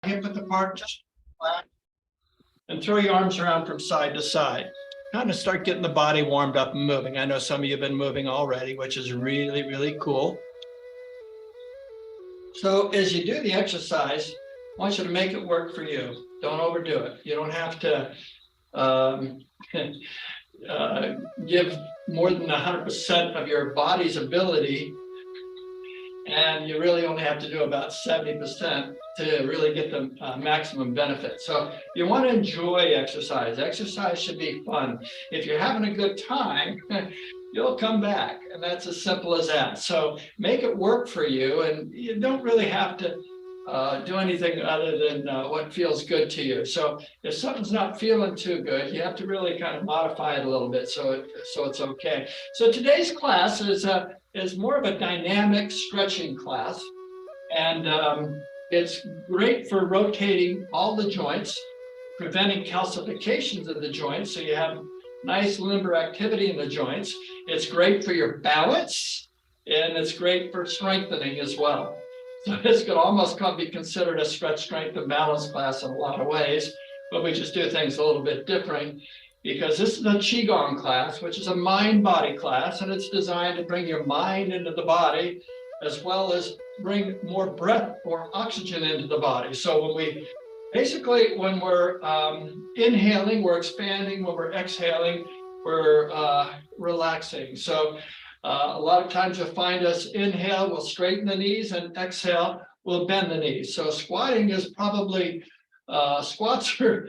hip width apart, just flat, and throw your arms around from side to side. Kind of start getting the body warmed up and moving. I know some of you have been moving already, which is really, really cool. So as you do the exercise, I want you to make it work for you. Don't overdo it. You don't have to give more than 100% of your body's ability, and you really only have to do about 70% to really get the maximum benefit. So you want to enjoy exercise. Exercise should be fun. If you're having a good time, you'll come back, and that's as simple as that. So make it work for you, and you don't really have to do anything other than what feels good to you. So if something's not feeling too good, you have to really kind of modify it a little bit so it's okay. So today's class is more of a dynamic stretching class, and it's great for rotating all the joints, preventing calcifications of the joints, so you have nice limber activity in the joints. It's great for your balance, and it's great for strengthening as well. So this could almost be considered a stretch, strength, and balance class in a lot of ways, but we just do things a little bit different because this is a Qigong class, which is a mind-body class, and it's designed to bring your mind into the body as well as bring more breath or oxygen into the body. So when we're inhaling, we're expanding. When we're exhaling, we're relaxing. So a lot of times you'll find us inhale, we'll straighten the knees, and exhale, we'll bend the knees. So squatting is probably, squats are,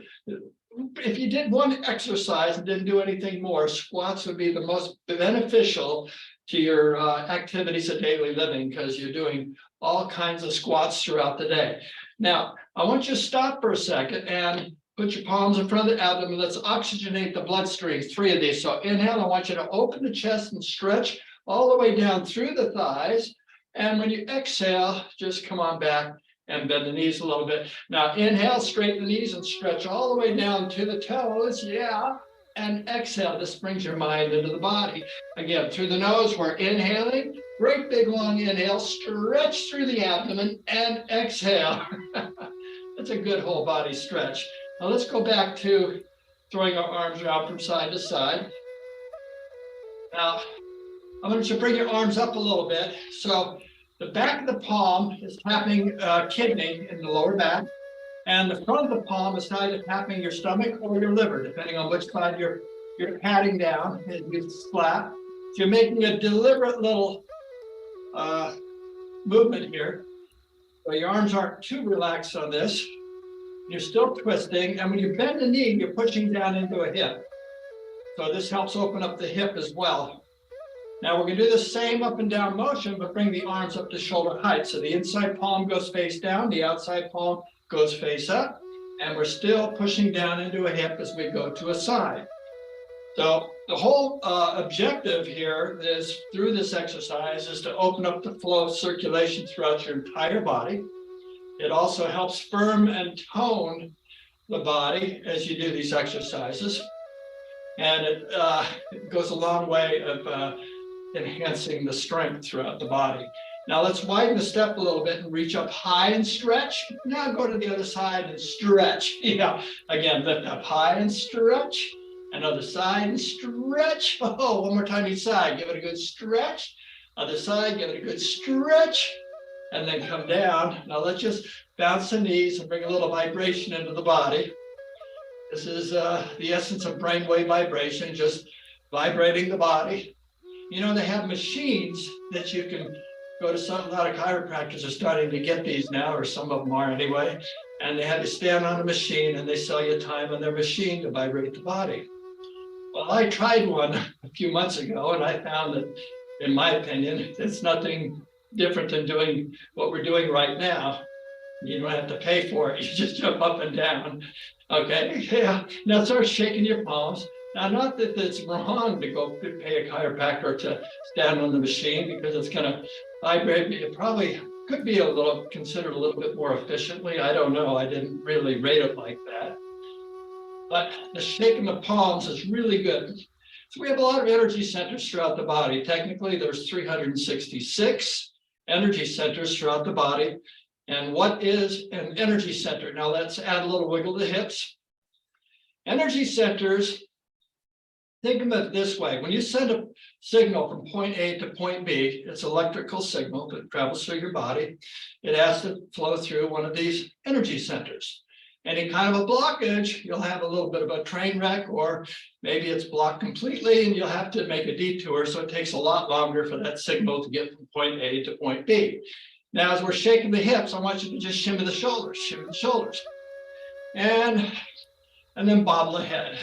if you did one exercise and didn't do anything more, squats would be the most beneficial to your activities of daily living, because you're doing all kinds of squats throughout the day. Now, I want you to stop for a second and put your palms in front of the abdomen. Let's oxygenate the bloodstream, 3 of these. So inhale, I want you to open the chest and stretch all the way down through the thighs. And when you exhale, just come on back and bend the knees a little bit. Now inhale, straighten the knees and stretch all the way down to the toes. Yeah. And exhale, this brings your mind into the body. Again, through the nose, we're inhaling. Great big long inhale, stretch through the abdomen, and exhale. That's a good whole body stretch. Now let's go back to throwing our arms around from side to side. Now, I want you to bring your arms up a little bit. So the back of the palm is tapping kidney in the lower back, and the front of the palm is either tapping your stomach or your liver, depending on which side you're patting down. It's flat. So you're making a deliberate little movement here. So your arms aren't too relaxed on this. You're still twisting, and when you bend the knee, you're pushing down into a hip. So this helps open up the hip as well. Now we're going to do the same up and down motion, but bring the arms up to shoulder height. So the inside palm goes face down, the outside palm goes face up, and we're still pushing down into a hip as we go to a side. So the whole objective here is, through this exercise, is to open up the flow of circulation throughout your entire body. It also helps firm and tone the body as you do these exercises. And it goes a long way of enhancing the strength throughout the body. Now let's widen the step a little bit and reach up high and stretch. Now go to the other side and stretch. Yeah, again, lift up high and stretch. Another side and stretch. Oh, one more time each side. Give it a good stretch. Other side, give it a good stretch. And then come down. Now let's just bounce the knees and bring a little vibration into the body. This is the essence of brainwave vibration, just vibrating the body. You know, they have machines that you can go to. A lot of chiropractors are starting to get these now, or some of them are anyway. And they have you stand on a machine, and they sell you time on their machine to vibrate the body. Well, I tried one a few months ago, and I found that, in my opinion, it's nothing different than doing what we're doing right now. You don't have to pay for it. You just jump up and down. Okay, yeah. Now start shaking your palms. Now, not that it's wrong to go pay a chiropractor to stand on the machine, because it's going to vibrate. It probably could be considered a little bit more efficiently. I don't know. I didn't really rate it like that. But the shaking the palms is really good. So we have a lot of energy centers throughout the body. Technically, there's 366 energy centers throughout the body. And what is an energy center? Now let's add a little wiggle to the hips. Energy centers, think of it this way. When you send a signal from point A to point B, it's an electrical signal that travels through your body. It has to flow through one of these energy centers. Any kind of a blockage, you'll have a little bit of a train wreck, or maybe it's blocked completely and you'll have to make a detour. So it takes a lot longer for that signal to get from point A to point B. Now, as we're shaking the hips, I want you to just shimmy the shoulders, and then bobble the head.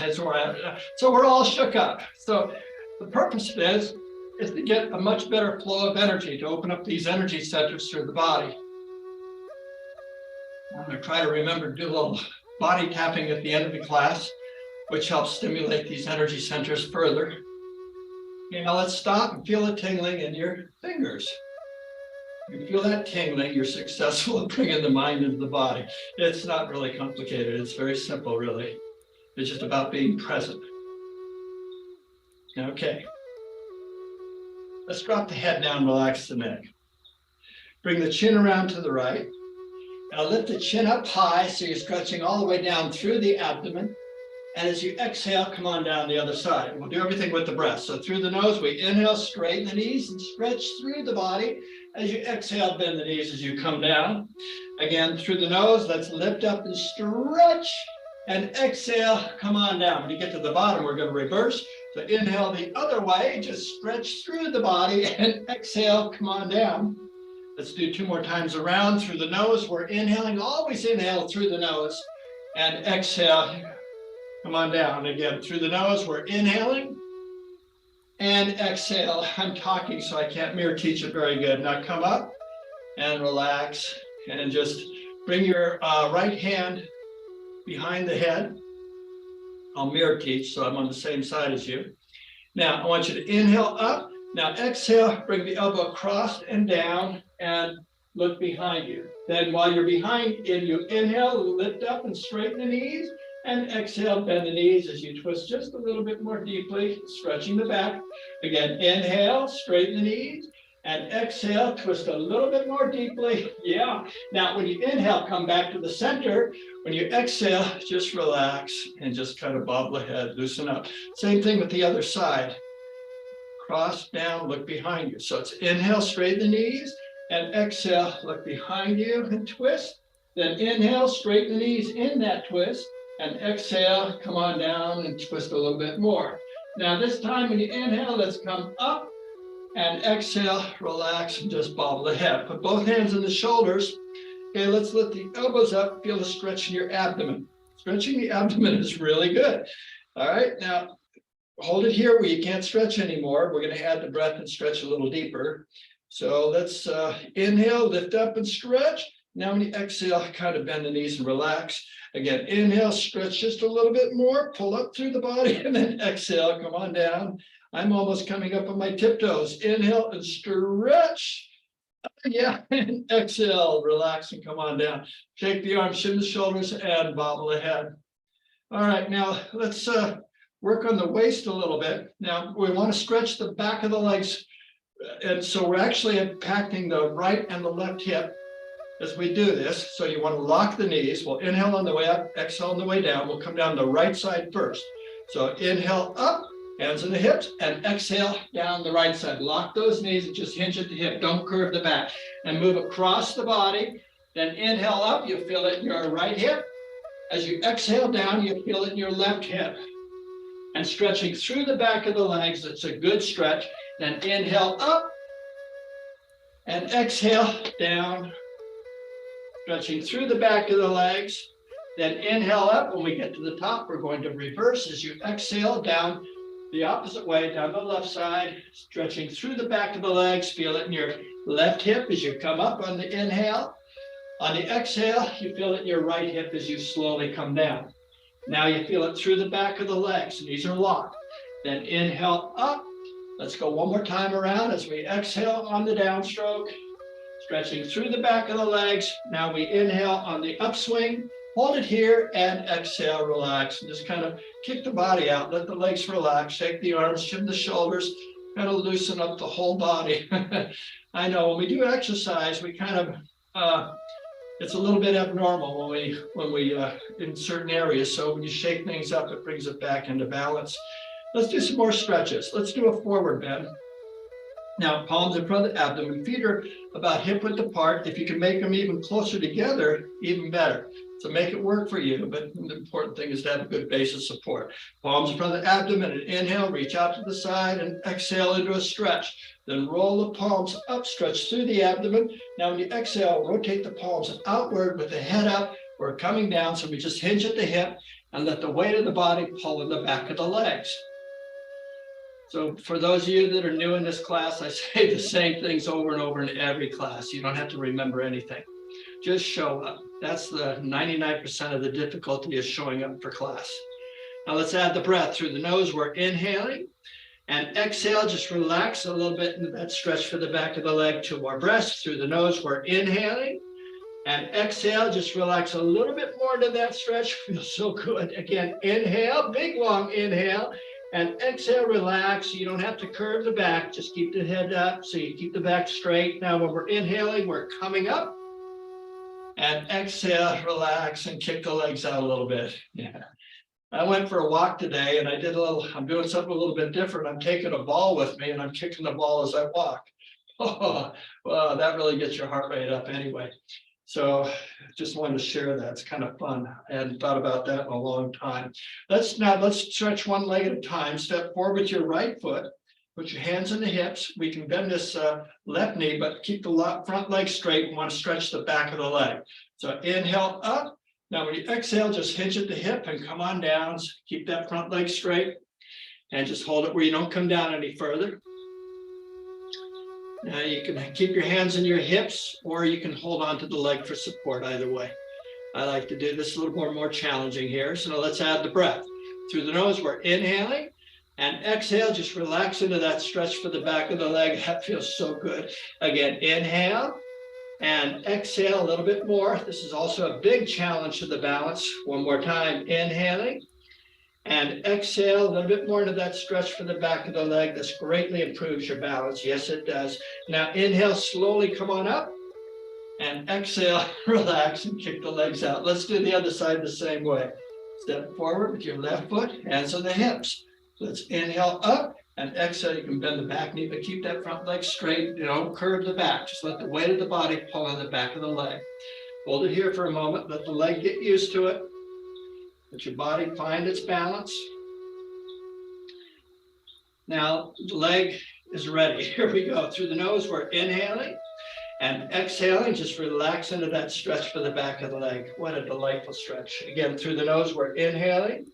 So we're all shook up. So the purpose of this is to get a much better flow of energy, to open up these energy centers through the body. I'm going to try to remember to do a little body tapping at the end of the class, which helps stimulate these energy centers further. Okay, now let's stop and feel the tingling in your fingers. If you feel that tingling, you're successful in bringing the mind into the body. It's not really complicated. It's very simple, really. It's just about being present. Okay. Let's drop the head down, relax the neck. Bring the chin around to the right. Now lift the chin up high so you're stretching all the way down through the abdomen. And as you exhale, come on down the other side. We'll do everything with the breath. So through the nose, we inhale, straighten the knees and stretch through the body. As you exhale, bend the knees as you come down. Again, through the nose, let's lift up and stretch. And exhale, come on down. When you get to the bottom, we're going to reverse. So inhale the other way, just stretch through the body and exhale, come on down. Let's do 2 more times around through the nose. We're inhaling, always inhale through the nose and exhale, come on down. Again, through the nose, we're inhaling and exhale. I'm talking, so I can't mirror teach it very good. Now come up and relax and just bring your right hand behind the head. I'll mirror teach, so I'm on the same side as you. Now, I want you to inhale up. Now exhale, bring the elbow across and down and look behind you. Then while you're behind, you inhale, lift up and straighten the knees, and exhale, bend the knees as you twist just a little bit more deeply, stretching the back. Again, inhale, straighten the knees, and exhale, twist a little bit more deeply. Yeah. Now, when you inhale, come back to the center. When you exhale, just relax and just kind of bob the head, loosen up. Same thing with the other side. Cross down, look behind you. So it's inhale, straighten the knees, and exhale, look behind you and twist. Then inhale, straighten the knees in that twist, and exhale, come on down and twist a little bit more. Now this time when you inhale, let's come up and exhale, relax, and just bobble the head. Put both hands in the shoulders. Okay, let's lift the elbows up, feel the stretch in your abdomen. Stretching the abdomen is really good. All right, now hold it here where you can't stretch anymore. We're going to add the breath and stretch a little deeper. So let's inhale, lift up and stretch. Now when you exhale, kind of bend the knees and relax. Again, inhale, stretch just a little bit more, pull up through the body, and then exhale, come on down. I'm almost coming up on my tiptoes. Inhale and stretch. Yeah, and exhale, relax and come on down. Shake the arms, shim the shoulders, and bobble the head. All right, now let's work on the waist a little bit. Now we want to stretch the back of the legs. And so we're actually impacting the right and the left hip as we do this. So you want to lock the knees. We'll inhale on the way up, exhale on the way down. We'll come down the right side first. So inhale up, hands in the hips, and exhale down the right side. Lock those knees and just hinge at the hip. Don't curve the back. And move across the body. Then inhale up, you feel it in your right hip. As you exhale down, you feel it in your left hip. And stretching through the back of the legs, it's a good stretch. Then inhale up and exhale down, stretching through the back of the legs. Then inhale up. When we get to the top, we're going to reverse as you exhale down the opposite way, down the left side, stretching through the back of the legs. Feel it in your left hip as you come up on the inhale. On the exhale, you feel it in your right hip as you slowly come down. Now you feel it through the back of the legs. These are locked. Then inhale up. Let's go one more time around as we exhale on the downstroke, stretching through the back of the legs. Now we inhale on the upswing, hold it here, and exhale, relax. And just kind of kick the body out, let the legs relax, shake the arms, shim the shoulders, kind of loosen up the whole body. I know when we do exercise, we kind of It's a little bit abnormal when we in certain areas. So when you shake things up, it brings it back into balance. Let's do some more stretches. Let's do a forward bend. Now, palms in front of the abdomen, feet are about hip width apart. If you can make them even closer together, even better. So make it work for you, but the important thing is to have a good base of support. Palms in front of the abdomen, and inhale, reach out to the side, and exhale into a stretch. Then roll the palms up, stretch through the abdomen. Now when you exhale, rotate the palms outward with the head up. We're coming down, so we just hinge at the hip and let the weight of the body pull in the back of the legs. So for those of you that are new in this class, I say the same things over and over in every class. You don't have to remember anything. Just show up. That's the 99% of the difficulty is showing up for class. Now let's add the breath through the nose. We're inhaling and exhale. Just relax a little bit into that stretch for the back of the leg. 2 more breaths through the nose. We're inhaling and exhale. Just relax a little bit more into that stretch. Feels so good. Again, inhale, big long inhale. And exhale, relax. You don't have to curve the back. Just keep the head up so you keep the back straight. Now, when we're inhaling, we're coming up. And exhale, relax, and kick the legs out a little bit. Yeah. I went for a walk today, and I'm doing something a little bit different. I'm taking a ball with me, and I'm kicking the ball as I walk. Oh, well, that really gets your heart rate up anyway. So just wanted to share that. It's kind of fun. I hadn't thought about that in a long time. Let's stretch one leg at a time. Step forward with your right foot. Put your hands in the hips. We can bend this left knee, but keep the front leg straight. We want to stretch the back of the leg. So inhale up. Now when you exhale, just hinge at the hip and come on down. Keep that front leg straight and just hold it where you don't come down any further. Now you can keep your hands in your hips, or you can hold on to the leg for support, either way. I like to do this a little more challenging here. So now let's add the breath. Through the nose, we're inhaling and exhale. Just relax into that stretch for the back of the leg. That feels so good. Again, inhale and exhale a little bit more. This is also a big challenge to the balance. One more time, inhaling. And exhale a little bit more into that stretch for the back of the leg. This greatly improves your balance. Yes, it does. Now inhale, slowly come on up. And exhale, relax, and kick the legs out. Let's do the other side the same way. Step forward with your left foot, hands on the hips. Let's inhale up and exhale. You can bend the back knee, but keep that front leg straight. You don't curve the back. Just let the weight of the body pull on the back of the leg. Hold it here for a moment. Let the leg get used to it. Let your body find its balance. Now the leg is ready. Here we go. Through the nose, we're inhaling and exhaling. Just relax into that stretch for the back of the leg. What a delightful stretch. Again, through the nose, we're inhaling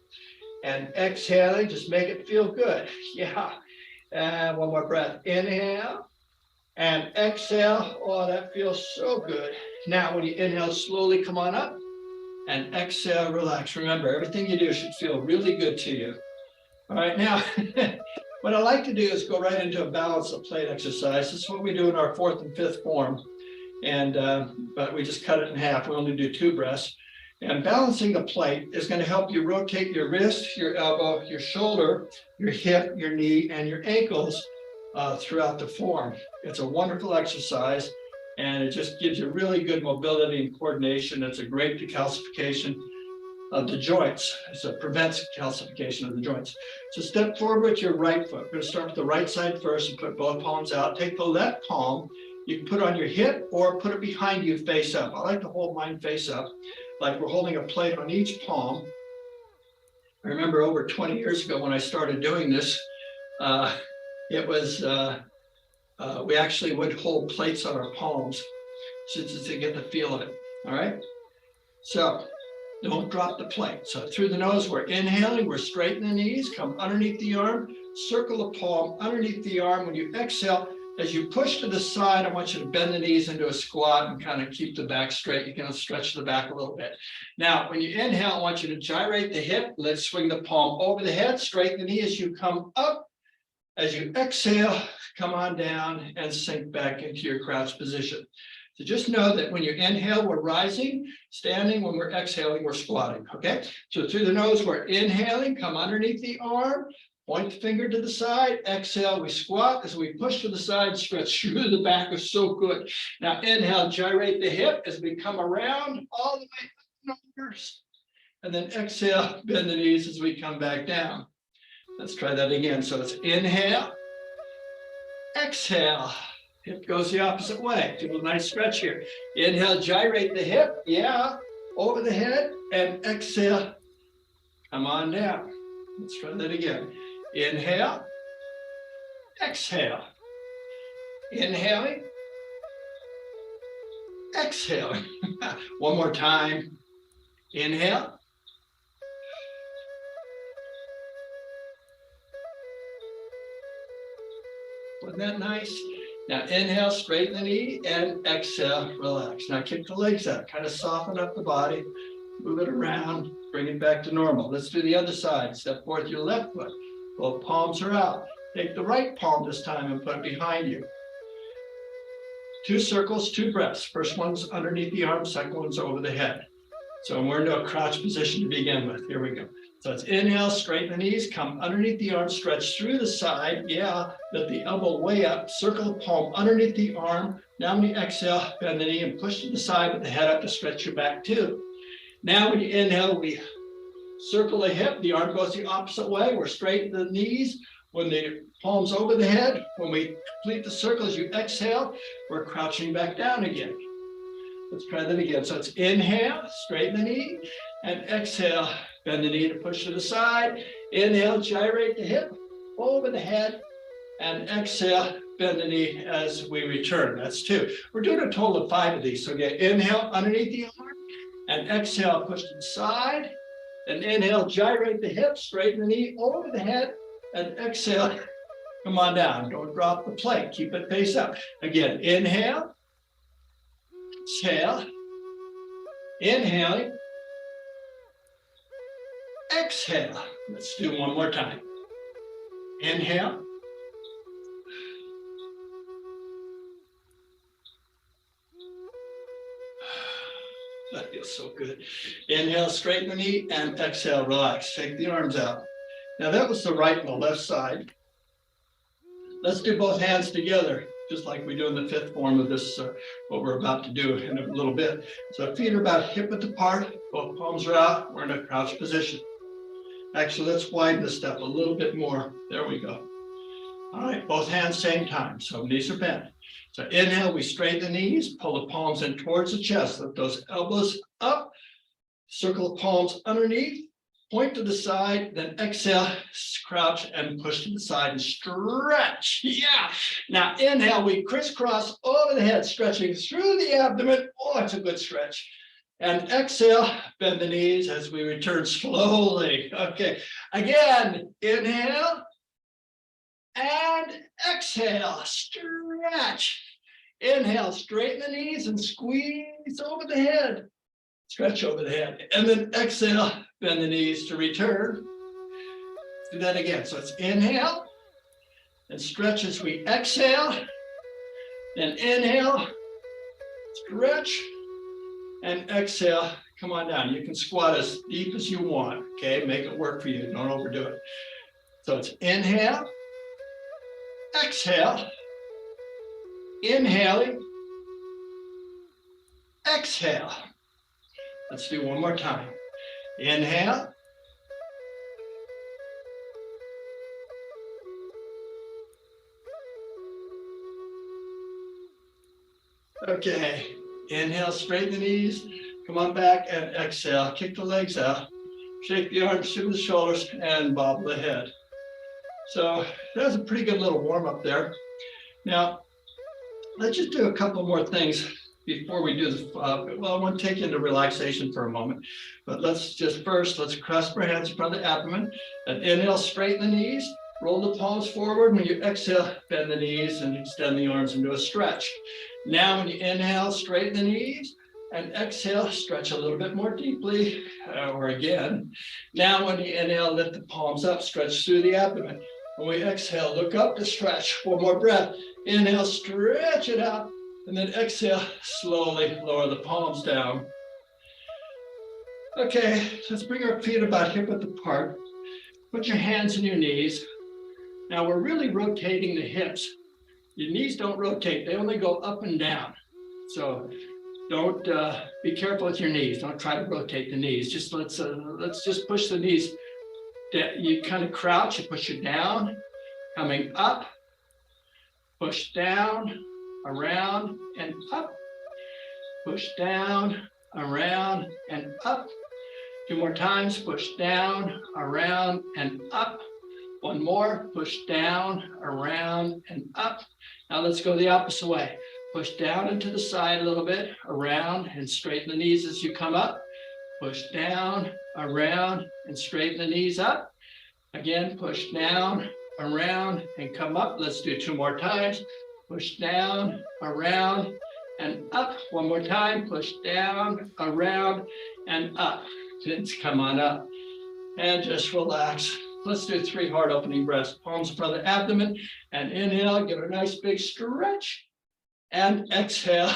and exhaling. Just make it feel good. Yeah. And one more breath. Inhale and exhale. Oh, that feels so good. Now, when you inhale, slowly come on up. And exhale, relax. Remember, everything you do should feel really good to you. All right, now, what I like to do is go right into a balance of plate exercise. This is what we do in our 4th and 5th form. And, but we just cut it in half. We only do 2 breaths. And balancing the plate is going to help you rotate your wrist, your elbow, your shoulder, your hip, your knee, and your ankles throughout the form. It's a wonderful exercise. And it just gives you really good mobility and coordination. It's a great decalcification of the joints. So it prevents calcification of the joints. So step forward with your right foot. We're going to start with the right side first and put both palms out. Take the left palm. You can put on your hip or put it behind you face up. I like to hold mine face up, like we're holding a plate on each palm. I remember over 20 years ago when I started doing this, we actually would hold plates on our palms just to get the feel of it. All right. So don't drop the plate. So through the nose, we're inhaling, we're straightening the knees, come underneath the arm, circle the palm underneath the arm. When you exhale, as you push to the side, I want you to bend the knees into a squat and kind of keep the back straight. You can stretch the back a little bit. Now, when you inhale, I want you to gyrate the hip. Let's swing the palm over the head, straighten the knee as you come up. As you exhale, come on down and sink back into your crouch position. So just know that when you inhale, we're rising, standing. When we're exhaling, we're squatting, okay? So through the nose, we're inhaling, come underneath the arm, Point the finger to the side, exhale, we squat as we push to the side, stretch through the back is so good. Now inhale, gyrate the hip as we come around all the way up and over. And then exhale, bend the knees as we come back down. Let's try that again. So it's inhale, exhale. Hip goes the opposite way. Do a nice stretch here. Inhale, gyrate the hip, yeah, over the head, and exhale, come on down. Let's try that again. Inhale, exhale. Inhaling, exhaling. One more time. Inhale. Wasn't that nice? Now inhale, straighten the knee, and exhale, relax. Now kick the legs out, kind of soften up the body, move it around, bring it back to normal. Let's do the other side. Step forth your left foot. Both palms are out. Take the right palm this time and put it behind you. 2 circles, 2 breaths. First one's underneath the arm, second one's over the head. So we're into a crouch position to begin with. Here we go. So it's inhale, straighten the knees, come underneath the arm, stretch through the side. Yeah, lift the elbow way up, circle the palm underneath the arm. Now when you exhale, bend the knee and push to the side with the head up to stretch your back too. Now when you inhale, we circle the hip, the arm goes the opposite way. We're straight the knees. When the palm's over the head, when we complete the circle, as you exhale, we're crouching back down again. Let's try that again. So it's inhale, straighten the knee, and exhale, bend the knee to push to the side. Inhale, gyrate the hip over the head, and exhale, bend the knee as we return. That's 2. We're doing a total of 5 of these. So again, inhale underneath the arm, and exhale, push to the side. And inhale, gyrate the hip, straighten the knee over the head, and exhale, come on down. Don't drop the plank, keep it face up. Again, inhale, exhale, inhaling, exhale. Let's do one more time. Inhale, that feels so good. Inhale, straighten the knee, and exhale, relax. Take the arms out. Now that was the right and the left side. Let's do both hands together, just like we do in the 5th form of this, what we're about to do in a little bit. So feet are about hip-width apart, both palms are out, we're in a crouch position. Actually, let's widen the step a little bit more. There we go. All right, both hands same time, so knees are bent. So inhale, we straighten the knees, pull the palms in towards the chest, lift those elbows up, circle the palms underneath, point to the side, then exhale, crouch and push to the side and stretch. Yeah. Now inhale, we crisscross over the head, stretching through the abdomen. Oh, it's a good stretch. And exhale, bend the knees as we return slowly. Okay. Again, inhale and exhale, stretch. Inhale, straighten the knees and squeeze over the head. Stretch over the head. And then exhale, bend the knees to return. Do that again. So it's inhale and stretch as we exhale. Then inhale, stretch, and exhale. Come on down. You can squat as deep as you want. Okay, make it work for you. Don't overdo it. So it's inhale, exhale, inhaling, exhale. Let's do one more time. Inhale. Okay. Inhale, straighten the knees. Come on back and exhale. Kick the legs out. Shake the arms through the shoulders and bob the head. So that's a pretty good little warm up there. Now, let's just do a couple more things before we do this. Well, I want to take you into relaxation for a moment, but let's clasp our hands in front of the abdomen and inhale, straighten the knees, roll the palms forward. When you exhale, bend the knees and extend the arms into a stretch. Now, when you inhale, straighten the knees and exhale, stretch a little bit more deeply, or again. Now, when you inhale, lift the palms up, stretch through the abdomen. When we exhale, look up to stretch. One more breath. Inhale, stretch it out. And then exhale, slowly lower the palms down. Okay, let's bring our feet about hip-width apart. Put your hands on your knees. Now we're really rotating the hips. Your knees don't rotate, they only go up and down. So don't be careful with your knees. Don't try to rotate the knees. Just let's just push the knees. You kind of crouch, you push it down, coming up, push down, around and up, push down, around and up. 2 more times, push down, around and up. 1 more, push down, around and up. Now let's go the opposite way. Push down and to the side a little bit, around and straighten the knees as you come up. Push down, around and straighten the knees up. Again, push down, around and come up. Let's do 2 more times. Push down, around and up. 1 more time, push down, around and up. Then come on up and just relax. Let's do 3 hard opening breaths. Palms in front of the abdomen and inhale, give it a nice big stretch and exhale.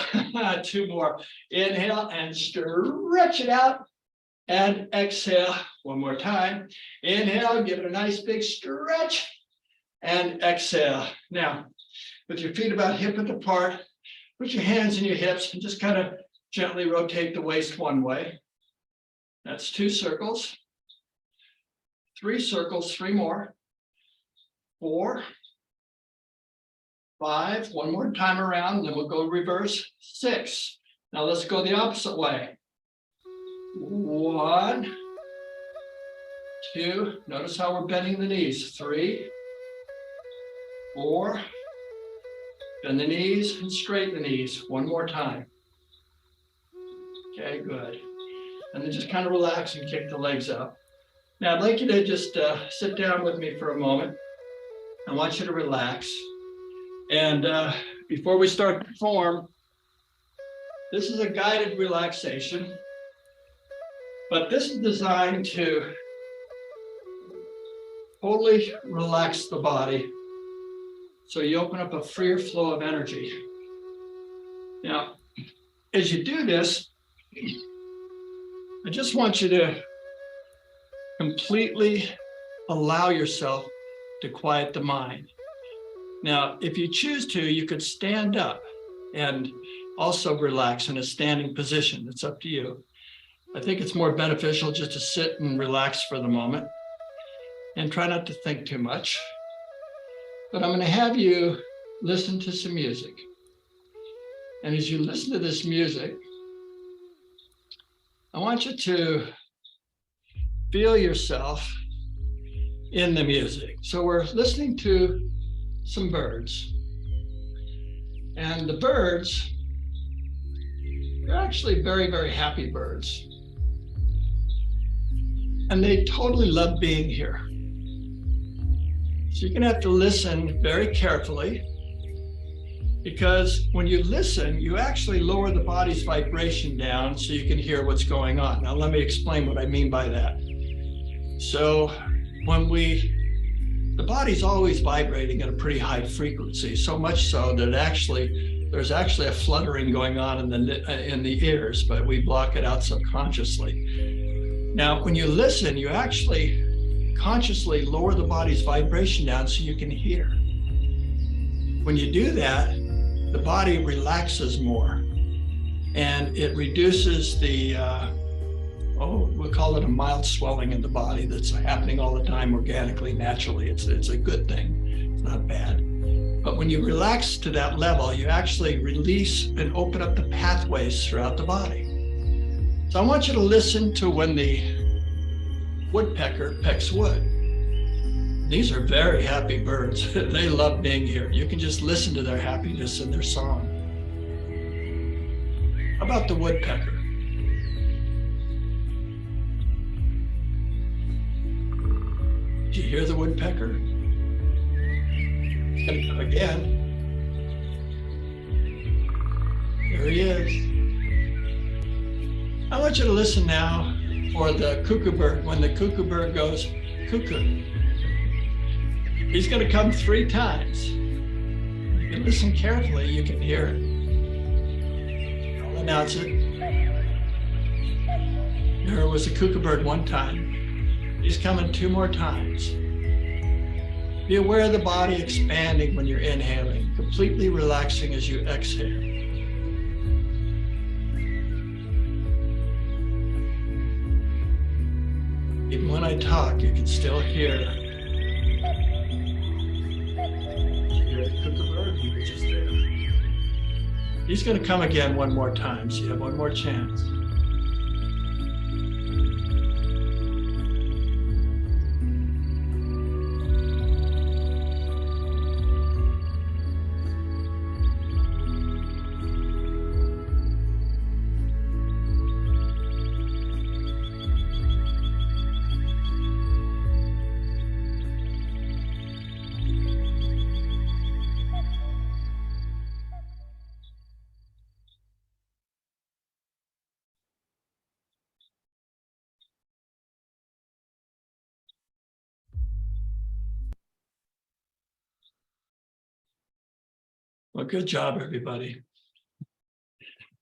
2 more. Inhale and stretch it out and exhale. 1 more time. Inhale, give it a nice big stretch and exhale. Now, with your feet about hip width apart, put your hands in your hips and just kind of gently rotate the waist one way. That's 2 circles. 3 circles, 3 more. 4, 5, 1 more time around, then we'll go reverse. 6. Now let's go the opposite way. 1, 2, notice how we're bending the knees. 3, 4, bend the knees and straighten the knees. 1 more time. Okay, good. And then just kind of relax and kick the legs up. Now I'd like you to just sit down with me for a moment. I want you to relax. And before we start to form, this is a guided relaxation, but this is designed to totally relax the body so you open up a freer flow of energy. Now, as you do this, I just want you to completely allow yourself to quiet the mind. Now, if you choose to, you could stand up and also relax in a standing position. It's up to you. I think it's more beneficial just to sit and relax for the moment and try not to think too much. But I'm going to have you listen to some music. And as you listen to this music, I want you to feel yourself in the music. So we're listening to some birds. And the birds, they're actually very, very happy birds. And they totally love being here. So you're gonna have to listen very carefully, because when you listen, you actually lower the body's vibration down so you can hear what's going on. Now, let me explain what I mean by that. So when the body's always vibrating at a pretty high frequency, so much so that there's actually a fluttering going on in the ears, but we block it out subconsciously. Now, when you listen, you actually consciously lower the body's vibration down so you can hear. When you do that, the body relaxes more, and it reduces the, we'll call it a mild swelling in the body that's happening all the time organically, naturally. It's a good thing, it's not bad. But when you relax to that level, you actually release and open up the pathways throughout the body. So I want you to listen to when the woodpecker pecks wood. These are very happy birds. They love being here. You can just listen to their happiness in their song. How about the woodpecker? Did you hear the woodpecker? Again. There he is. I want you to listen now for the cuckoo bird. When the cuckoo bird goes cuckoo, he's going to come 3 times. If you listen carefully, you can hear it. I'll announce it. There was a cuckoo bird 1 time. He's coming 2 more times. Be aware of the body expanding when you're inhaling, completely relaxing as you exhale. Even when I talk, you can still hear the kookaburra, which is there. He's going to come again one more time, so you have one more chance. Well, good job, everybody.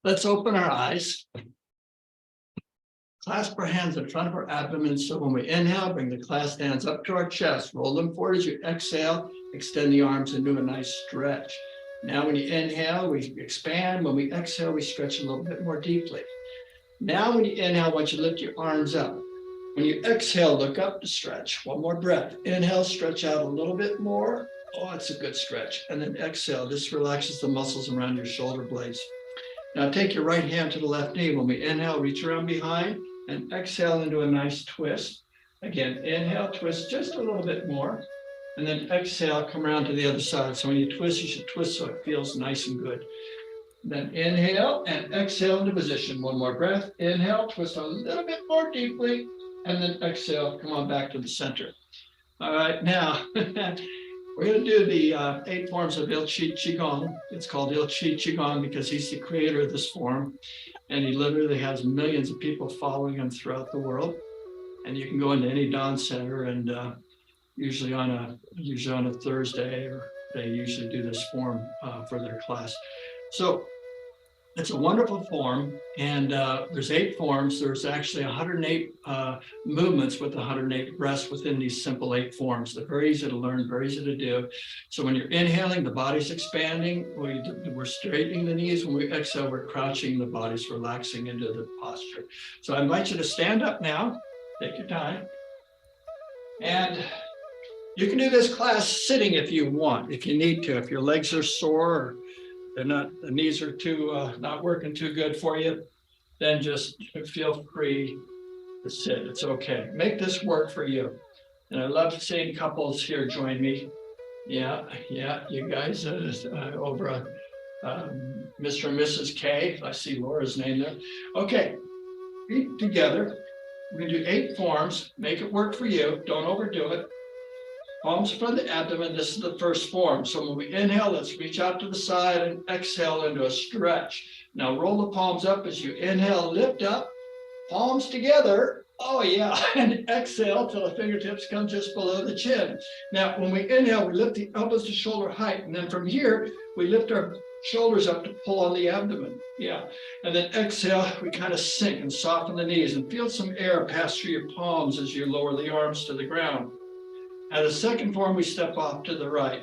Let's open our eyes. Clasp our hands in front of our abdomen. So when we inhale, bring the clasped hands up to our chest. Roll them forward as you exhale. Extend the arms and do a nice stretch. Now, when you inhale, we expand. When we exhale, we stretch a little bit more deeply. Now, when you inhale, I want you to lift your arms up. When you exhale, look up to stretch. One more breath. Inhale, stretch out a little bit more. Oh, it's a good stretch. And then exhale. This relaxes the muscles around your shoulder blades. Now take your right hand to the left knee. When we inhale, reach around behind and exhale into a nice twist. Again, inhale, twist just a little bit more. And then exhale, come around to the other side. So when you twist, you should twist so it feels nice and good. Then inhale and exhale into position. One more breath. Inhale, twist a little bit more deeply. And then exhale, come on back to the center. All right, now we're going to do the 8 forms of Il Chi Qigong. It's called Il Chi Qigong because he's the creator of this form. And he literally has millions of people following him throughout the world. And you can go into any Dawn Center and usually on a Thursday, or they usually do this form for their class. So it's a wonderful form, and there's 8 forms. There's actually 108 movements with 108 breaths within these simple 8 forms. They're very easy to learn, very easy to do. So when you're inhaling, the body's expanding. We're straightening the knees. When we exhale, we're crouching. The body's relaxing into the posture. So I invite you to stand up now. Take your time. And you can do this class sitting if you want, if you need to. If your legs are sore, or the knees are not working too good for you, then just feel free to sit. It's okay. Make this work for you. And I love seeing couples here join me. Yeah, you guys over Mr. and Mrs. K. I see Laura's name there. Okay, feet together. We're gonna do 8 forms. Make it work for you. Don't overdo it. Palms in front of the abdomen. This is the first form. So when we inhale, let's reach out to the side and exhale into a stretch. Now roll the palms up as you inhale, lift up, palms together. Oh yeah, and exhale till the fingertips come just below the chin. Now when we inhale, we lift the elbows to shoulder height. And then from here, we lift our shoulders up to pull on the abdomen. Yeah. And then exhale, we kind of sink and soften the knees and feel some air pass through your palms as you lower the arms to the ground. And the second form, we step off to the right.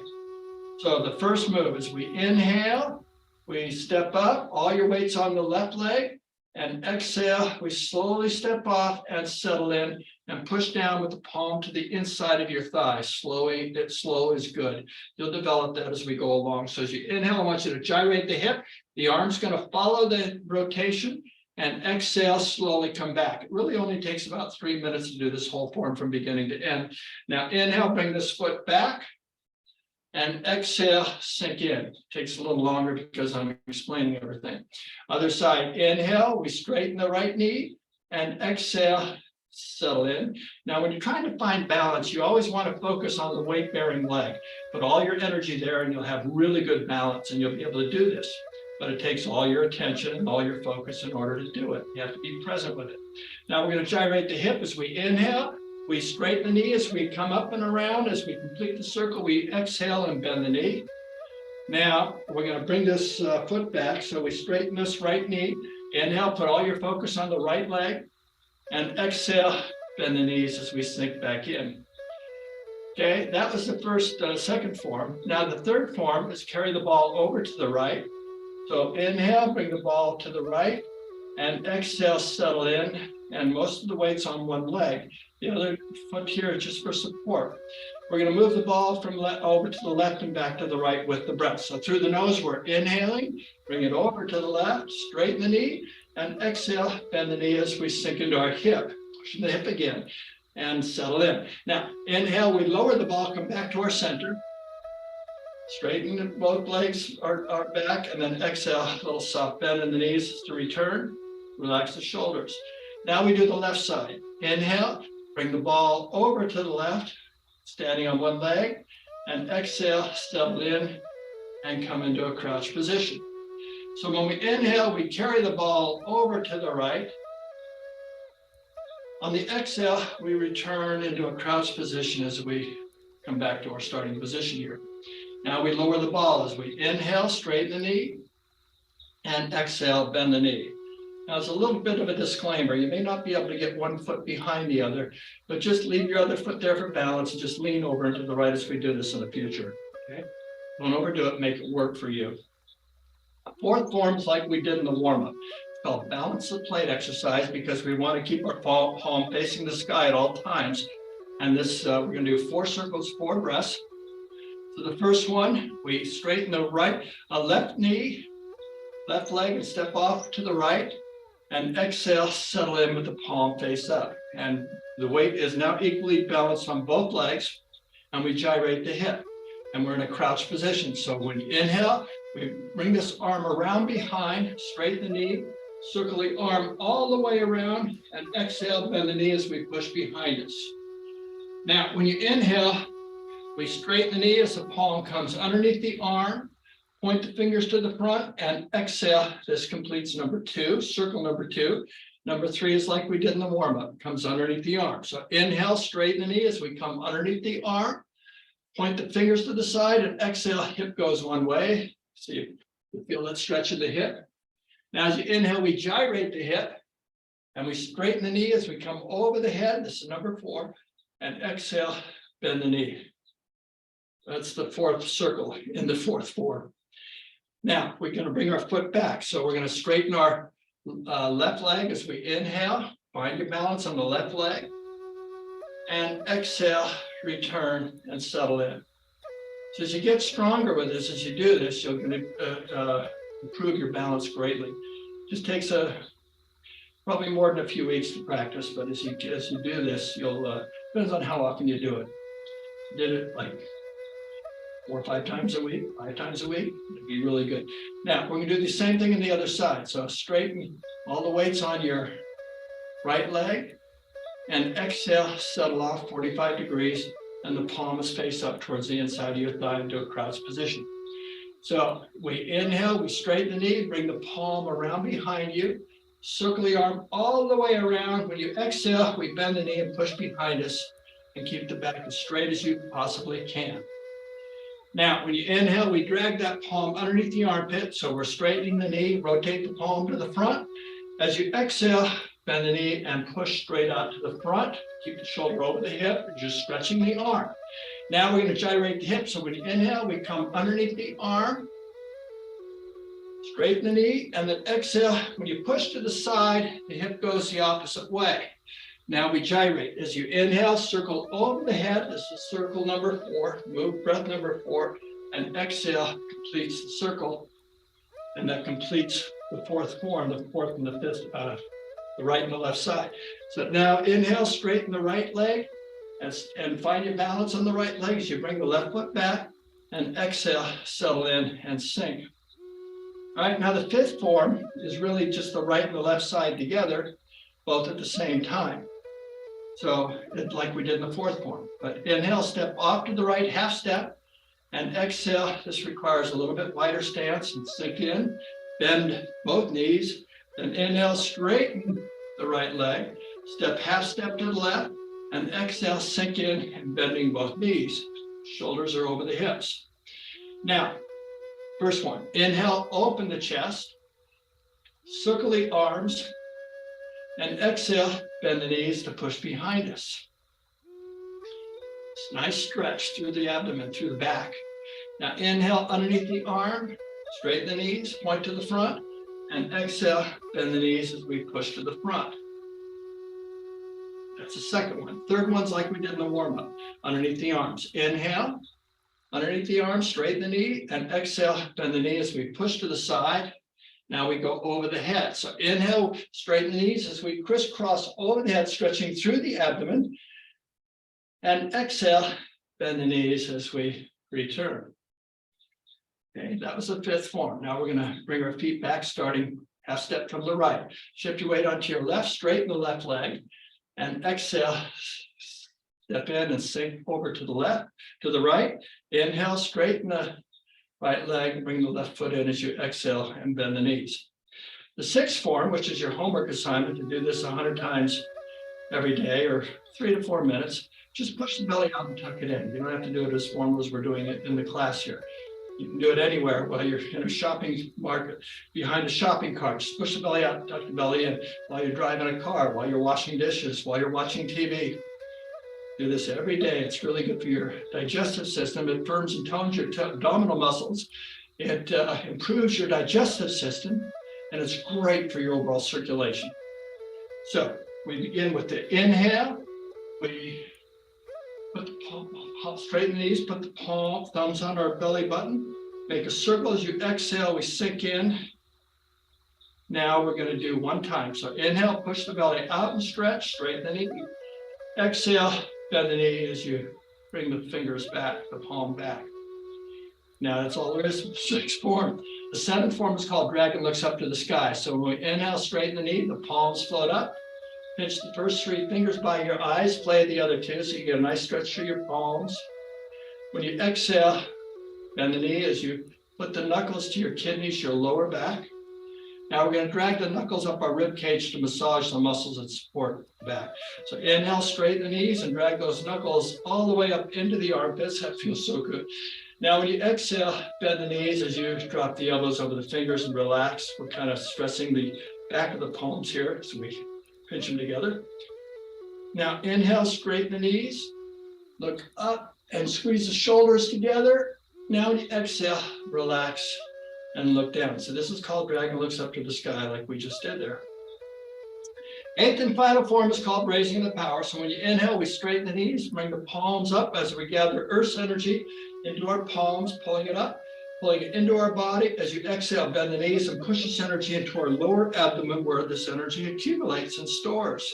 So the first move is we inhale, we step up, all your weight's on the left leg, and exhale, we slowly step off and settle in and push down with the palm to the inside of your thigh. Slow is good. You'll develop that as we go along. So as you inhale, I want you to gyrate the hip. The arm's gonna follow the rotation, and exhale, slowly come back. It really only takes about 3 minutes to do this whole form from beginning to end. Now inhale, bring this foot back, and exhale, sink in. It takes a little longer because I'm explaining everything. Other side, inhale, we straighten the right knee, and exhale, settle in. Now when you're trying to find balance, you always want to focus on the weight-bearing leg. Put all your energy there and you'll have really good balance and you'll be able to do this. But it takes all your attention and all your focus in order to do it. You have to be present with it. Now we're going to gyrate the hip as we inhale. We straighten the knee as we come up and around. As we complete the circle, we exhale and bend the knee. Now we're going to bring this foot back. So we straighten this right knee. Inhale, put all your focus on the right leg. And exhale, bend the knees as we sink back in. Okay, that was the second form. Now the third form is carry the ball over to the right. So inhale, bring the ball to the right, and exhale, settle in, and most of the weight's on one leg. The other foot here is just for support. We're going to move the ball from over to the left and back to the right with the breath. So through the nose, we're inhaling, bring it over to the left, straighten the knee, and exhale, bend the knee as we sink into our hip. Push the hip again and settle in. Now, inhale, we lower the ball, come back to our center. Straighten both legs are back, and then exhale, a little soft bend in the knees to return. Relax the shoulders. Now we do the left side. Inhale, bring the ball over to the left, standing on one leg, and exhale, settle in, and come into a crouch position. So when we inhale, we carry the ball over to the right. On the exhale, we return into a crouch position as we come back to our starting position here. Now we lower the ball as we inhale, straighten the knee, and exhale, bend the knee. Now it's a little bit of a disclaimer. You may not be able to get one foot behind the other, but just leave your other foot there for balance and just lean over into the right as we do this in the future. Okay? Don't overdo it, make it work for you. Fourth form is like we did in the warm-up. It's called balance the plate exercise because we want to keep our palm facing the sky at all times. And this, we're going to do 4 circles, 4 breaths. So the first one, we straighten the left knee, left leg, and step off to the right, and exhale, settle in with the palm face up. And the weight is now equally balanced on both legs, and we gyrate the hip. And we're in a crouch position. So when you inhale, we bring this arm around behind, straighten the knee, circle the arm all the way around, and exhale, bend the knee as we push behind us. Now, when you inhale, we straighten the knee as the palm comes underneath the arm, point the fingers to the front, and exhale. This completes number 2, circle number 2. Number 3 is like we did in the warm-up, comes underneath the arm. So inhale, straighten the knee as we come underneath the arm, point the fingers to the side, and exhale, hip goes one way. See if you feel that stretch in the hip. Now as you inhale, we gyrate the hip, and we straighten the knee as we come over the head. This is number 4, and exhale, bend the knee. That's the 4th circle in the 4th form. Now we're going to bring our foot back. So we're going to straighten our left leg as we inhale. Find your balance on the left leg. And exhale, return, and settle in. So as you get stronger with this, as you do this, you're going to improve your balance greatly. Just takes probably more than a few weeks to practice, but as you do this, you'll depends on how often you do it. Did it like 4 or 5 times a week, 5 times a week, it'd be really good. Now, we're gonna do the same thing on the other side. So straighten all the weights on your right leg and exhale, settle off 45 degrees, and the palm is face up towards the inside of your thigh into a crouch position. So we inhale, we straighten the knee, bring the palm around behind you, circle the arm all the way around. When you exhale, we bend the knee and push behind us and keep the back as straight as you possibly can. Now, when you inhale, we drag that palm underneath the armpit. So we're straightening the knee, rotate the palm to the front. As you exhale, bend the knee and push straight out to the front. Keep the shoulder over the hip, just stretching the arm. Now we're going to gyrate the hip. So when you inhale, we come underneath the arm, straighten the knee, and then exhale. When you push to the side, the hip goes the opposite way. Now we gyrate. As you inhale, circle over the head. This is circle number 4. Move breath number 4. And exhale completes the circle. And that completes the 4th form, the 4th and the 5th, the right and the left side. So now inhale, straighten the right leg and find your balance on the right leg as you bring the left foot back. And exhale, settle in and sink. All right, now the 5th form is really just the right and the left side together, both at the same time. So it's like we did in the 4th form. But inhale, step off to the right, half step, and exhale. This requires a little bit wider stance and sink in, bend both knees, then inhale, straighten the right leg, step half step to the left, and exhale, sink in and bending both knees. Shoulders are over the hips. Now, first one, inhale, open the chest, circle the arms, and exhale, bend the knees to push behind us. Nice stretch through the abdomen, through the back. Now inhale underneath the arm, straighten the knees, point to the front, and exhale, bend the knees as we push to the front. That's the second one. Third one's like we did in the warm-up, underneath the arms. Inhale, underneath the arms, straighten the knee, and exhale, bend the knee as we push to the side. Now we go over the head. So inhale, straighten the knees as we crisscross over the head, stretching through the abdomen. And exhale, bend the knees as we return. Okay, that was the fifth form. Now we're going to bring our feet back, starting half step from the right. Shift your weight onto your left, straighten the left leg, and exhale, step in and sink over to the left, to the right. Inhale, straighten the right leg, bring the left foot in as you exhale and bend the knees. The sixth form, which is your homework assignment, to do this 100 times every day or 3 to 4 minutes, just push the belly out and tuck it in. You don't have to do it as formal as we're doing it in the class here. You can do it anywhere while you're in a shopping market, behind a shopping cart. Just push the belly out, tuck the belly in while you're driving a car, while you're washing dishes, while you're watching TV. Do this every day. It's really good for your digestive system. It firms and tones your abdominal muscles. It improves your digestive system, and it's great for your overall circulation. So we begin with the inhale. We put the palm, straighten the knees, put the thumbs on our belly button. Make a circle as you exhale, we sink in. Now we're going to do one time. So inhale, push the belly out and stretch, straighten the knee. Exhale, bend the knee as you bring the fingers back, the palm back. Now that's all there is to the sixth form. The seventh form is called Dragon Looks Up to the Sky. So when we inhale, straighten the knee, the palms float up. Pinch the first 3 fingers by your eyes, play the other 2 so you get a nice stretch through your palms. When you exhale, bend the knee as you put the knuckles to your kidneys, your lower back. Now we're going to drag the knuckles up our rib cage to massage the muscles that support the back. So inhale, straighten the knees and drag those knuckles all the way up into the armpits. That feels so good. Now when you exhale, bend the knees as you drop the elbows over the fingers and relax. We're kind of stressing the back of the palms here, so we pinch them together. Now inhale, straighten the knees, look up and squeeze the shoulders together. Now when you exhale, relax and look down. So this is called Dragon Looks Up to the Sky, like we just did there. Eighth and final form is called Raising the Power. So when you inhale, we straighten the knees, bring the palms up as we gather Earth's energy into our palms, pulling it up, pulling it into our body. As you exhale, bend the knees and push this energy into our lower abdomen where this energy accumulates and stores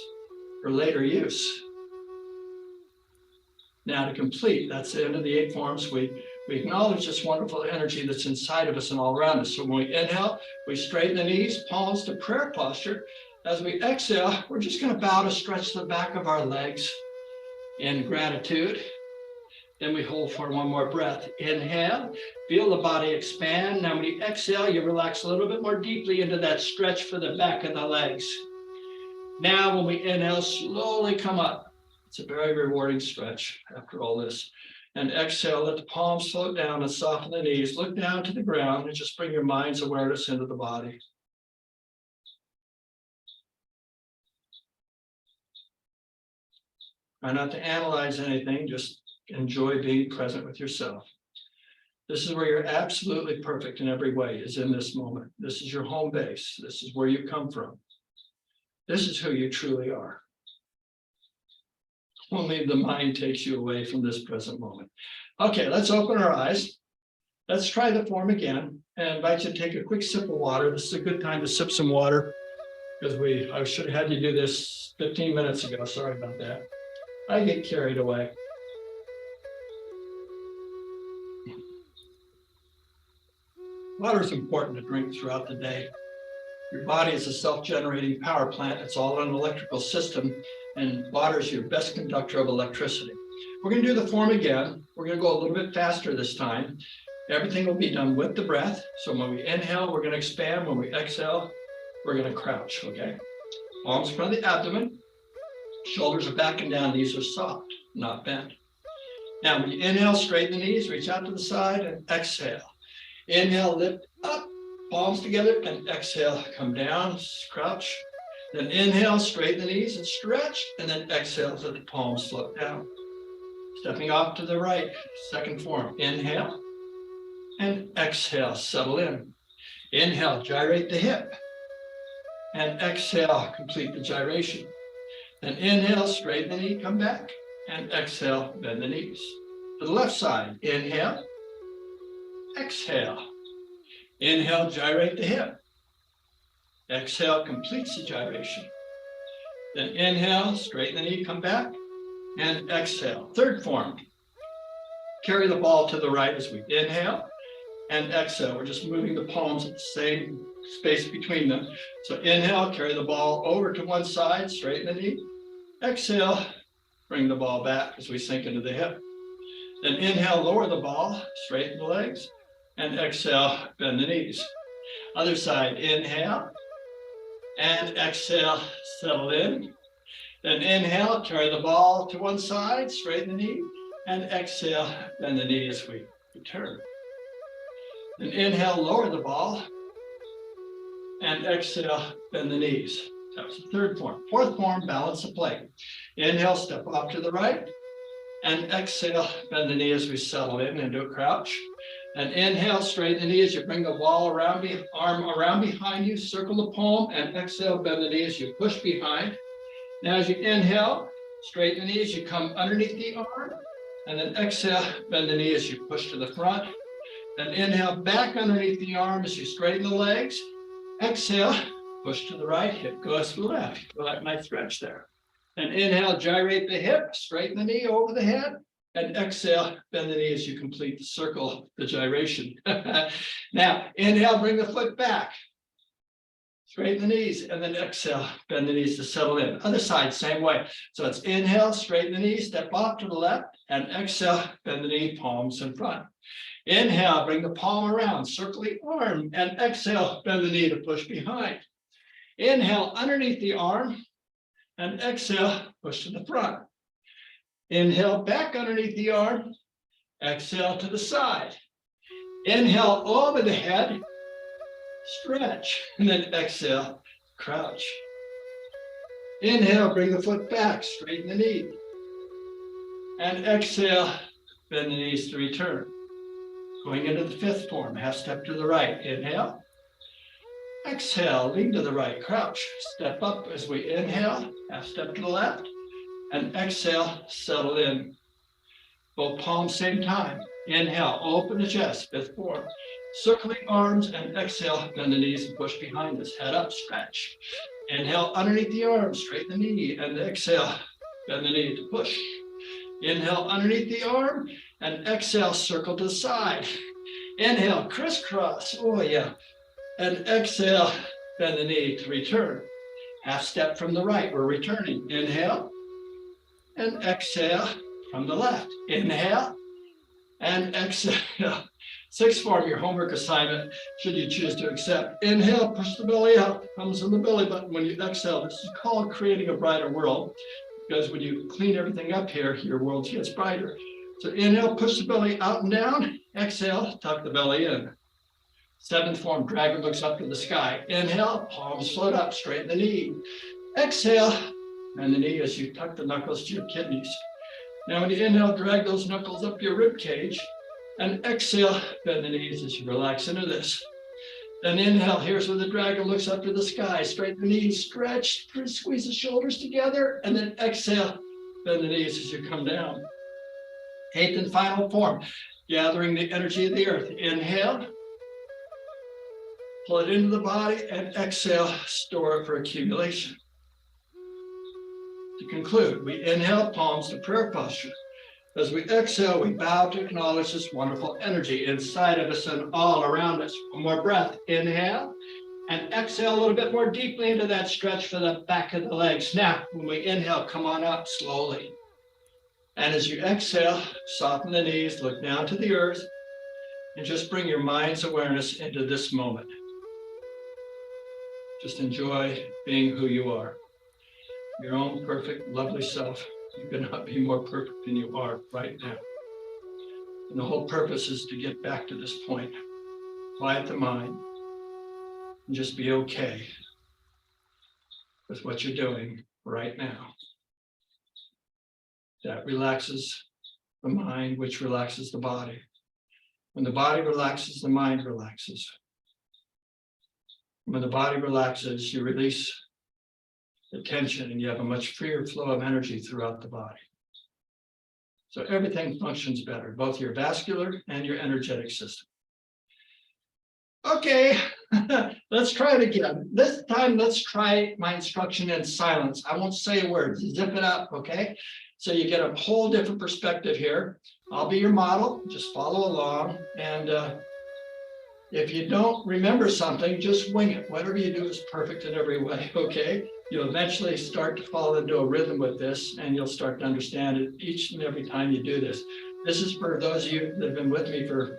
for later use. Now to complete, that's the end of the 8 forms. We acknowledge this wonderful energy that's inside of us and all around us. So when we inhale, we straighten the knees, palms to prayer posture. As we exhale, we're just going to bow to stretch the back of our legs in gratitude. Then we hold for one more breath. Inhale, feel the body expand. Now when you exhale, you relax a little bit more deeply into that stretch for the back of the legs. Now when we inhale, slowly come up. It's a very rewarding stretch after all this. And exhale, let the palms float down and soften the knees. Look down to the ground and just bring your mind's awareness into the body. Try not to analyze anything, just enjoy being present with yourself. This is where you're absolutely perfect in every way, is in this moment. This is your home base. This is where you come from. This is who you truly are. Only the mind takes you away from this present moment. Okay, let's open our eyes. Let's try the form again. And I invite you to take a quick sip of water. This is a good time to sip some water because I should have had you do this 15 minutes ago. Sorry about that. I get carried away. Water is important to drink throughout the day. Your body is a self-generating power plant. It's all an electrical system, and water is your best conductor of electricity. We're going to do the form again. We're going to go a little bit faster this time. Everything will be done with the breath. So when we inhale, we're going to expand. When we exhale, we're going to crouch, okay? Arms in front of the abdomen. Shoulders are back and down. Knees are soft, not bent. Now, when you inhale, straighten the knees, reach out to the side, and exhale. Inhale, lift up, palms together, and exhale, come down, crouch. Then inhale, straighten the knees and stretch, and then exhale, let the palms float down. Stepping off to the right, second form. Inhale and exhale, settle in. Inhale, gyrate the hip. And exhale, complete the gyration. Then inhale, straighten the knee, come back. And exhale, bend the knees. To the left side, inhale, exhale. Inhale, gyrate the hip. Exhale, completes the gyration. Then inhale, straighten the knee, come back. And exhale. Third form. Carry the ball to the right as we inhale and exhale. We're just moving the palms at the same space between them. So inhale, carry the ball over to one side, straighten the knee. Exhale, bring the ball back as we sink into the hip. Then inhale, lower the ball, straighten the legs, and exhale, bend the knees. Other side, inhale and exhale, settle in. Then inhale, carry the ball to one side, straighten the knee, and exhale, bend the knee as we return. Then inhale, lower the ball, and exhale, bend the knees. That was the third form. Fourth form, balance the plate. Inhale, step off to the right, and exhale, bend the knee as we settle in into a crouch. And inhale, straighten the knee as you bring the ball around, arm around behind you, circle the palm, and exhale, bend the knee as you push behind. Now as you inhale, straighten the knee as you come underneath the arm, and then exhale, bend the knee as you push to the front. Then inhale, back underneath the arm as you straighten the legs. Exhale, push to the right, hip goes to the left. Feel that nice stretch there. Then inhale, gyrate the hip, straighten the knee over the head, and exhale, bend the knee as you complete the circle, the gyration. Now, inhale, bring the foot back. Straighten the knees, and then exhale, bend the knees to settle in. Other side, same way. So it's inhale, straighten the knees, step off to the left, and exhale, bend the knee, palms in front. Inhale, bring the palm around, circle the arm, and exhale, bend the knee to push behind. Inhale, underneath the arm, and exhale, push to the front. Inhale, back underneath the arm, exhale to the side. Inhale, over the head, stretch, and then exhale, crouch. Inhale, bring the foot back, straighten the knee. And exhale, bend the knees to return. Going into the fifth form, half step to the right. Inhale. Exhale, lean to the right, crouch. Step up as we inhale, half step to the left. And exhale, settle in. Both palms same time. Inhale, open the chest, fifth form. Circle the arms and exhale, bend the knees and push behind us. Head up, stretch. Inhale, underneath the arms, straighten the knee, and exhale, bend the knee to push. Inhale, underneath the arm, and exhale, circle to the side. Inhale, crisscross, oh yeah. And exhale, bend the knee to return. Half step from the right, we're returning. Inhale, and exhale from the left. Inhale, and exhale. Sixth form, your homework assignment, should you choose to accept. Inhale, push the belly out, thumbs in the belly button. When you exhale, this is called creating a brighter world, because when you clean everything up here, your world gets brighter. So inhale, push the belly out and down. Exhale, tuck the belly in. Seventh form, dragon looks up to the sky. Inhale, palms float up, straighten the knee. Exhale, bend the knee as you tuck the knuckles to your kidneys. Now when you inhale, drag those knuckles up your rib cage. And exhale, bend the knees as you relax into this. Then inhale, here's where the dragon looks up to the sky. Straighten the knees, stretch, squeeze the shoulders together. And then exhale, bend the knees as you come down. Eighth and final form, gathering the energy of the earth. Inhale, pull it into the body, and exhale, store it for accumulation. To conclude, we inhale, palms to prayer posture. As we exhale, we bow to acknowledge this wonderful energy inside of us and all around us. One more breath. Inhale and exhale a little bit more deeply into that stretch for the back of the legs. Now, when we inhale, come on up slowly. And as you exhale, soften the knees, look down to the earth, and just bring your mind's awareness into this moment. Just enjoy being who you are, your own perfect, lovely self. You cannot be more perfect than you are right now. And the whole purpose is to get back to this point. Quiet the mind and just be okay with what you're doing right now. That relaxes the mind, which relaxes the body. When the body relaxes, the mind relaxes. When the body relaxes, you release the tension and you have a much freer flow of energy throughout the body. So everything functions better, both your vascular and your energetic system. Okay, let's try it again. This time, let's try my instruction in silence. I won't say a word, zip it up, okay? So you get a whole different perspective here. I'll be your model, just follow along. And if you don't remember something, just wing it. Whatever you do is perfect in every way, okay? You'll eventually start to fall into a rhythm with this, and you'll start to understand it each and every time you do this. This is for those of you that have been with me for,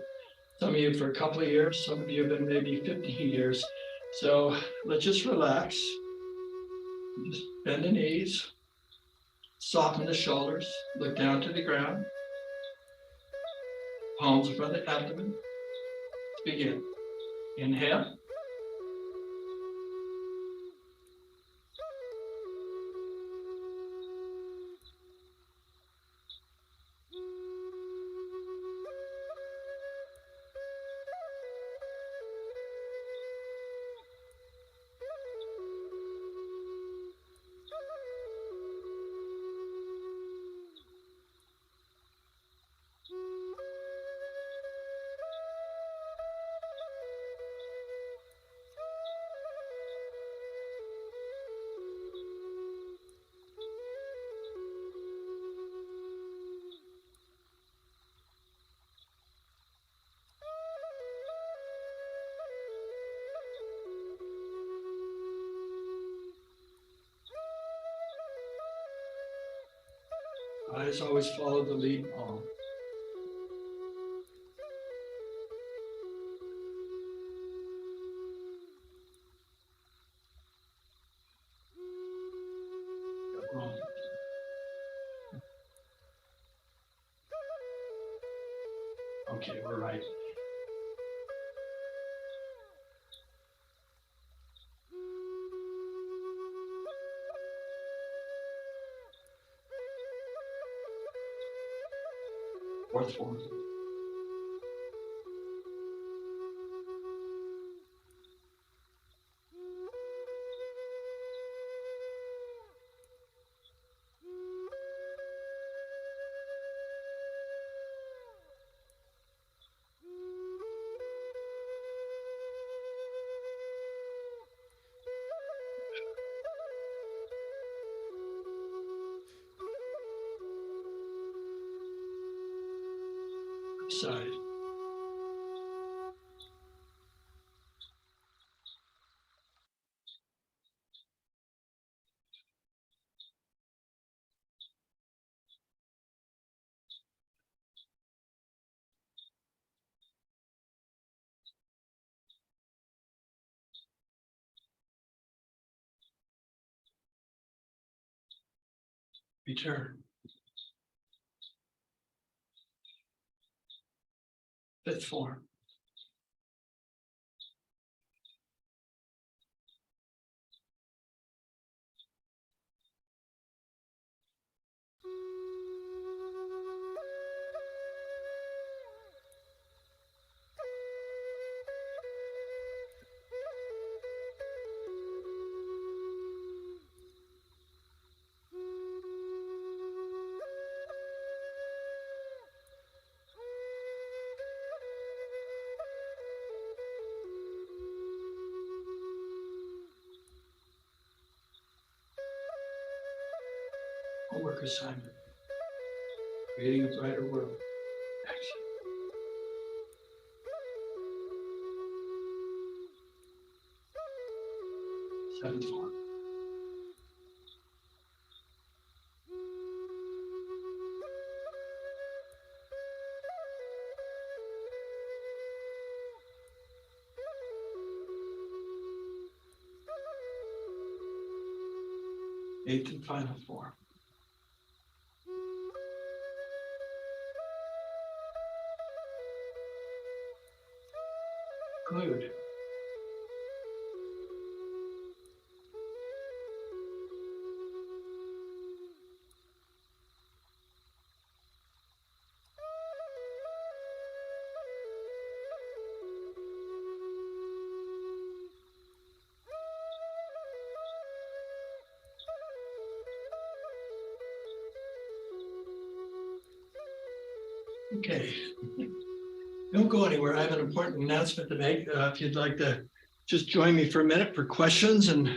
some of you for a couple of years, some of you have been maybe 15 years. So let's just relax. Just bend the knees, soften the shoulders, look down to the ground. Palms in front of the abdomen. Let's begin. Inhale. Eyes always follow the lead palm. Okay, we're right. Fourth form. Side. Return. Fifth form. Homework assignment. Creating a brighter world. Action. Seventh form. Eighth and final form. Glued. Okay. Don't go anywhere. I have an important announcement to make. If you'd like to just join me for a minute for questions and